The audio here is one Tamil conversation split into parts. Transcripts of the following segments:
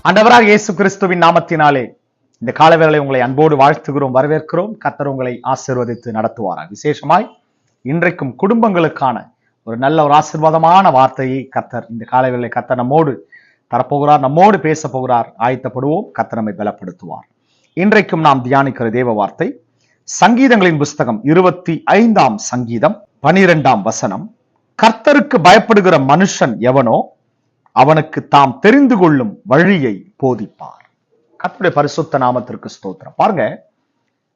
ஆண்டவராக இயேசு கிறிஸ்துவின் நாமத்தினாலே இந்த காலவேளை உங்களை அன்போடு வாழ்த்துகிறோம், வரவேற்கிறோம். கர்த்தர் உங்களை ஆசீர்வதித்து நடத்துவாராக. விசேஷமாய் இன்றைக்கும் குடும்பங்களுக்கான ஒரு நல்ல ஒரு ஆசீர்வாதமான வார்த்தையை கர்த்தர் இந்த காலவேளை கர்த்தர் நம்மோடு தரப்போகிறார், நம்மோடு பேச போகிறார். ஆயத்தப்படுவோம். கர்த்தர் நம்மை பலப்படுத்துவார். இன்றைக்கும் நாம் தியானிக்கிற தேவ வார்த்தை சங்கீதங்களின் புஸ்தகம் 25ஆம் சங்கீதம் 12ஆம் வசனம். கர்த்தருக்கு பயப்படுகிற மனுஷன் எவனோ அவனுக்கு தாம் தெரிந்து கொள்ளும் வழியை போதிப்பார். கர்த்தருடைய பரிசுத்த நாமத்திற்கு ஸ்தோத்திரம். பாருங்க,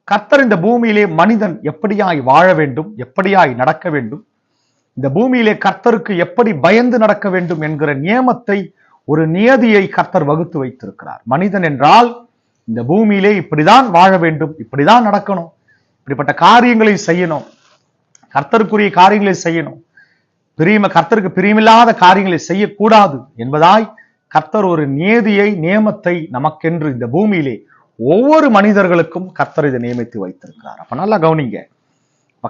கர்த்தர் இந்த பூமியிலே மனிதன் எப்படியாய் வாழ வேண்டும், எப்படியாய் நடக்க வேண்டும், இந்த பூமியிலே கர்த்தருக்கு எப்படி பயந்து நடக்க வேண்டும் என்கிற நியமத்தை, ஒரு நியதியை கர்த்தர் வகுத்து வைத்திருக்கிறார். மனிதன் என்றால் இந்த பூமியிலே இப்படிதான் வாழ வேண்டும், இப்படிதான் நடக்கணும், இப்படிப்பட்ட காரியங்களை செய்யணும், கர்த்தருக்குரிய காரியங்களை செய்யணும், கர்த்தருக்கு பிரியமில்லாத காரியங்களை செய்யக்கூடாது என்பதாய் கர்த்தர் ஒரு நியதியை, நியமத்தை நமக்கென்று இந்த பூமியிலே ஒவ்வொரு மனிதர்களுக்கும் கர்த்தர் இதை நியமித்து வைத்திருக்கிறார். அப்ப நல்லா கவனிங்க.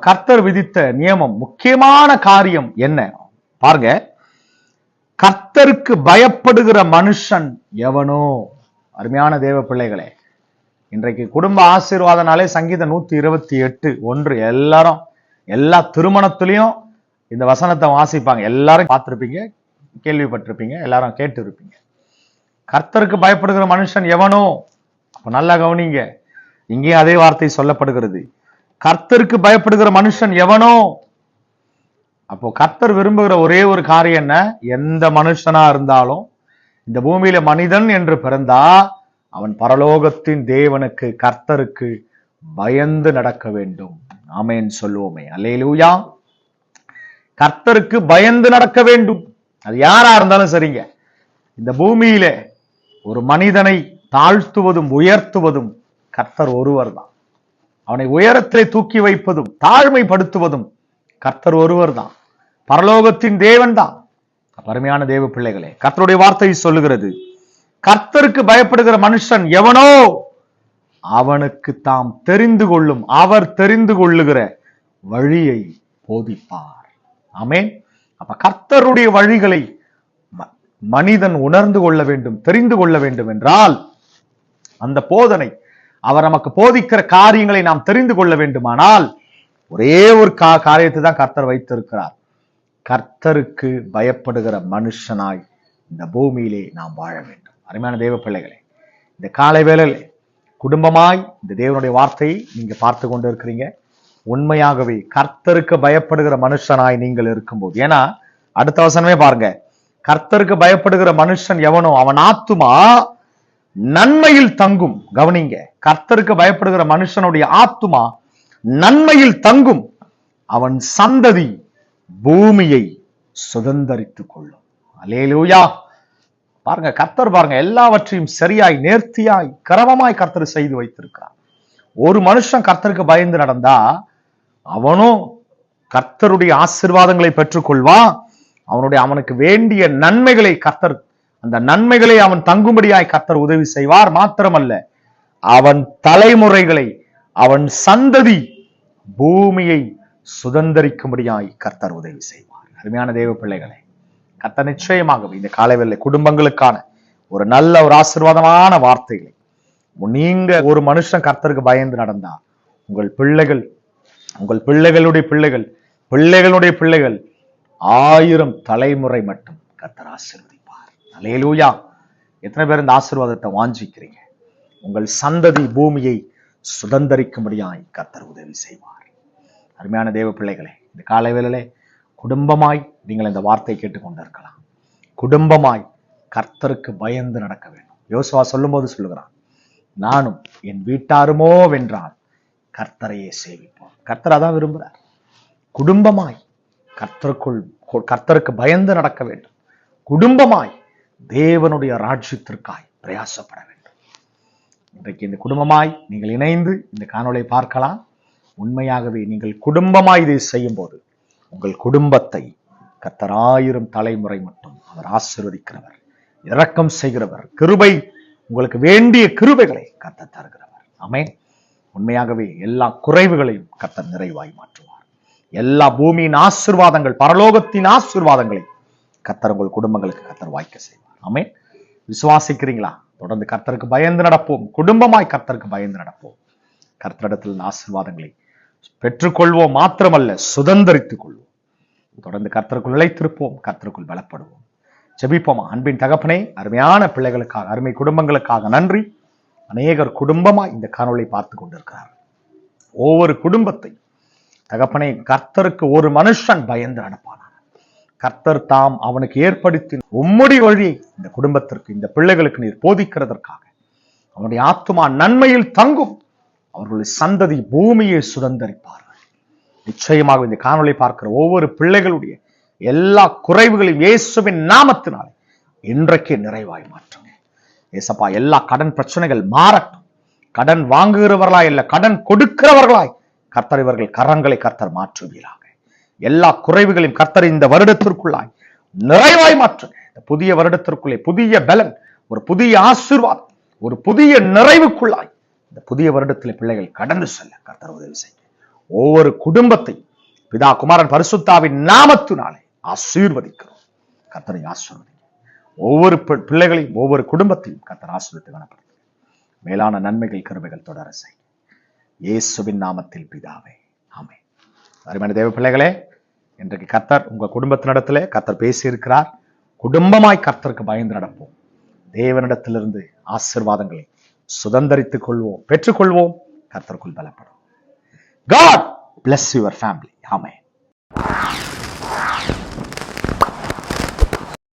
கர்த்தர் விதித்த நியமம், முக்கியமான காரியம் என்ன பாருங்க. கர்த்தருக்கு பயப்படுகிற மனுஷன் எவனோ. அருமையான தேவ பிள்ளைகளே, இன்றைக்கு குடும்ப ஆசீர்வாதனாலே சங்கீதம் 128:1 எல்லாரும் எல்லா திருமணத்திலையும் இந்த வசனத்தை வாசிப்பாங்க. எல்லாரும் பார்த்திருப்பீங்க, கேள்விப்பட்டிருப்பீங்க, எல்லாரும் கேட்டு இருப்பீங்க. கர்த்தருக்கு பயப்படுகிற மனுஷன் எவனோ. அப்ப நல்லா கவனிங்க, இங்கேயும் அதே வார்த்தை சொல்லப்படுகிறது. கர்த்தருக்கு பயப்படுகிற மனுஷன் எவனோ. அப்போ கர்த்தர் விரும்புகிற ஒரே ஒரு காரியம் என்ன? எந்த மனுஷனா இருந்தாலும் இந்த பூமியில மனிதன் என்று பிறந்தா அவன் பரலோகத்தின் தேவனுக்கு, கர்த்தருக்கு பயந்து நடக்க வேண்டும். ஆமென் சொல்லுவோமே. அல்லேலூயா. கர்த்தருக்கு பயந்து நடக்க வேண்டும். அது யாரா இருந்தாலும் சரிங்க. இந்த பூமியில ஒரு மனிதனை தாழ்த்துவதும் உயர்த்துவதும் கர்த்தர் ஒருவர் தான். அவனை உயரத்திலே தூக்கி வைப்பதும் தாழ்மைப்படுத்துவதும் கர்த்தர் ஒருவர் தான். பரலோகத்தின் தேவன் தான். அருமையான தேவ பிள்ளைகளே, கர்த்தருடைய வார்த்தை சொல்லுகிறது, கர்த்தருக்கு பயப்படுகிற மனுஷன் எவனோ அவனுக்கு தாம் தெரிந்து கொள்ளும், அவர் தெரிந்து கொள்ளுகிற வழியை போதிப்பார். ஆமென். அப்ப கர்த்தருடைய வழிகளை மனிதன் உணர்ந்து கொள்ள வேண்டும், தெரிந்து கொள்ள வேண்டும் என்றால் அந்த போதனை, அவர் நமக்கு போதிக்கிற காரியங்களை நாம் தெரிந்து கொள்ள வேண்டுமானால் ஒரே ஒரு காரியத்தை தான் கர்த்தர் வைத்திருக்கிறார். கர்த்தருக்கு பயப்படுகிற மனுஷனாய் இந்த பூமியிலே நாம் வாழ வேண்டும். அருமையான தேவ பிள்ளைகளே, இந்த காலை வேளையிலே குடும்பமாய் இந்த தேவனுடைய வார்த்தையை நீங்க பார்த்து கொண்டு இருக்கிறீங்க. உண்மையாகவே கர்த்தருக்கு பயப்படுகிற மனுஷனாய் நீங்கள் இருக்கும்போது, ஏன்னா அடுத்த வசனமே பாருங்க, கர்த்தருக்கு பயப்படுகிற மனுஷன் எவனோ அவன் ஆத்துமா நன்மையில் தங்கும். கவனிங்க, கர்த்தருக்கு பயப்படுகிற மனுஷனுடைய ஆத்துமா நன்மையில் தங்கும், அவன் சந்ததி பூமியை சுதந்தரித்துக் கொள்ளும். அல்லேலூயா. பாருங்க, கர்த்தர் பாருங்க எல்லாவற்றையும் சரியாய், நேர்த்தியாய், கரவமாய் கர்த்தர் செய்து வைத்திருக்கிறார். ஒரு மனுஷன் கர்த்தருக்கு பயந்து நடந்தா அவனும் கர்த்தருடைய ஆசீர்வாதங்களை பெற்றுக்கொள்வான். அவனுக்கு வேண்டிய நன்மைகளை கர்த்தர், அந்த நன்மைகளை அவன் தங்கும்படியாய் கர்த்தர் உதவி செய்வார். மாத்திரமல்ல, அவன் தலைமுறைகளை, அவன் சந்ததி பூமியை சுதந்தரிக்கும்படியாய் கர்த்தர் உதவி செய்வார். அருமையான தேவ பிள்ளைகளே, கர்த்தர் நிச்சயமாகவே இந்த காலைவேளை குடும்பங்களுக்கான ஒரு நல்ல ஒரு ஆசீர்வாதமான வார்த்தைகளை, நீங்க ஒரு மனுஷன் கர்த்தருக்கு பயந்து நடந்தா உங்கள் பிள்ளைகள், உங்கள் பிள்ளைகளுடைய பிள்ளைகள், பிள்ளைகளுடைய பிள்ளைகள் 1000 தலைமுறை மட்டும் கர்த்தர் ஆசீர்வதிப்பார். அல்லேலூயா. எத்தனை பேர் இந்த ஆசீர்வாதத்தை வாஞ்சிக்கிறீங்க? உங்கள் சந்ததி பூமியை சுதந்தரிக்கும்படியாய் கர்த்தர் உதவி செய்வார். அருமையான தேவ பிள்ளைகளே, இந்த காலை வேளையிலே குடும்பமாய் நீங்கள் இந்த வார்த்தை கேட்டுக்கொண்டிருக்கலாம். குடும்பமாய் கர்த்தருக்கு பயந்து நடக்க வேண்டும். யோசுவா சொல்லும் போது சொல்லுகிறான், நானும் என் வீட்டாருமோ வென்றால் கர்த்தரையே சேவிப்போம். கர்த்தர் அதான் விரும்புகிறார். குடும்பமாய் கர்த்தருக்கு பயந்து நடக்க வேண்டும். குடும்பமாய் தேவனுடைய ராஜ்யத்திற்காய் பிரயாசப்பட வேண்டும். இன்றைக்கு இந்த குடும்பமாய் நீங்கள் இணைந்து இந்த காணொளியை பார்க்கலாம். உண்மையாகவே நீங்கள் குடும்பமாய் இதை செய்யும் போது உங்கள் குடும்பத்தை கர்த்தர் 1000 தலைமுறை மட்டும் அவர் ஆசீர்வதிக்கிறவர், இரக்கம் செய்கிறவர், கிருபை, உங்களுக்கு வேண்டிய கிருபைகளை கர்த்தர் தருகிறவர். ஆமென். உண்மையாகவே எல்லா குறைவுகளையும் கர்த்தர் நிறைவாய் மாற்றுவார். எல்லா பூமியின் ஆசீர்வாதங்கள், பரலோகத்தின் ஆசீர்வாதங்களை கர்த்தர் உங்கள் குடும்பங்களுக்கு கர்த்தர் வாய்க்க செய்வார். ஆமென். விசுவாசிக்கிறீங்களா? தொடர்ந்து கர்த்தருக்கு பயந்து நடப்போம். குடும்பமாய் கர்த்தருக்கு பயந்து நடப்போம். கர்த்தரிடத்தில் ஆசீர்வாதங்களை பெற்றுக்கொள்வோம், மாத்திரமல்ல சுதந்தரித்துக் கொள்வோம். தொடர்ந்து கர்த்தருக்குள் நிலைத்திருப்போம், கர்த்தருக்குள் பலப்படுவோம். ஜெபிப்போமா. அன்பின் தகப்பனே, அருமையான பிள்ளைகளுக்காக, அருமை குடும்பங்களுக்காக நன்றி. அநேகர் குடும்பமாய் இந்த காணொளி பார்த்து கொண்டிருக்கிறார். ஒவ்வொரு குடும்பத்தை தகப்பனே, கர்த்தருக்கு ஒரு மனுஷன் பயந்து நடப்பானார். கர்த்தர் தாம் அவனுக்கு ஏற்படுத்தி உம்முடைய வழியை இந்த குடும்பத்திற்கு, இந்த பிள்ளைகளுக்கு நீர் போதிக்கிறதற்காக அவனுடைய ஆத்துமா நன்மையில் தங்கும். அவர்களுடைய சந்ததி பூமியை சுதந்தரிப்பார்கள். நிச்சயமாக இந்த காணொளி பார்க்கிற ஒவ்வொரு பிள்ளைகளுடைய எல்லா குறைவுகளையும் இயேசுவின் நாமத்தினாலே இன்றைக்கே நிறைவாய் மாற்றுங்க. ஏசப்பா, எல்லா கடன் பிரச்சனைகள் மாறட்டும். கடன் வாங்குகிறவர்களாய் இல்ல, கடன் கொடுக்கிறவர்களாய் கர்த்தர் இவர்கள் கரங்களை கர்த்தர் மாற்றுவீராக. எல்லா குறைவுகளையும் கர்த்தர் இந்த வருடத்திற்குள்ளாய் நிறைவாய் மாற்றுங்க. இந்த புதிய வருடத்திற்குள்ளே புதிய பலன், ஒரு புதிய ஆசீர்வாதம், ஒரு புதிய நிறைவுக்குள்ளாய் இந்த புதிய வருடத்திலே பிள்ளைகள் கடந்து செல்ல கர்த்தர் உதவி செய்ய. ஒவ்வொரு குடும்பத்தை பிதா குமாரன் பரிசுத்தாவின் நாமத்தினாலே ஆசீர்வதிக்கிறோம். கர்த்தரை ஆசீர்வதிங்க. ஒவ்வொரு பிள்ளைகளையும், ஒவ்வொரு குடும்பத்தையும் கர்த்தர் ஆசீர்வதித்து கனப்படுத்துங்க. மேலான நன்மைகள், கிருபைகள் தொடர செய்ய இயேசுவின் நாமத்தில் பிதாவே, ஆமென். அருமையான தேவ பிள்ளைகளே, இன்றைக்கு கர்த்தர் உங்க குடும்பத்தினிடத்திலே கர்த்தர் பேசியிருக்கிறார். குடும்பமாய் கர்த்தருக்கு பயந்து நடப்போம். தேவனிடத்திலிருந்து ஆசீர்வாதங்களை சுதந்தரித்துக் கொள்வோம், பெற்றுக்கொள்வோம். கர்த்தருக்குள் பலப்படும். God bless your family. Amen.